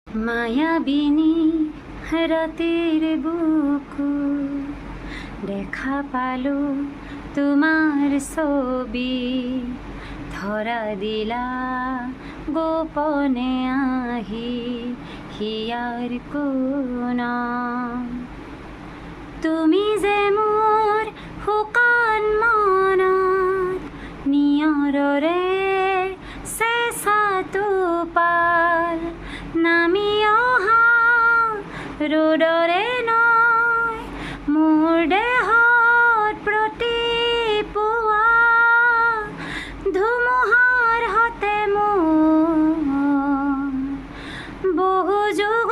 মায়াবিনী ৰাতিৰ বুকু দেখা পালো তোমাৰ ছবি ধৰা দিলা গোপনে আহি হিয়াৰ কোণত তুমি যে মোৰ শুকান মনত নিয়ৰৰে চেঁচা টোপাল নামি অহা ৰ'দৰে নয় মোৰ দেহত প্ৰতিপুৱা ধুমুহাৰ হতে মোৰ বহু যুগ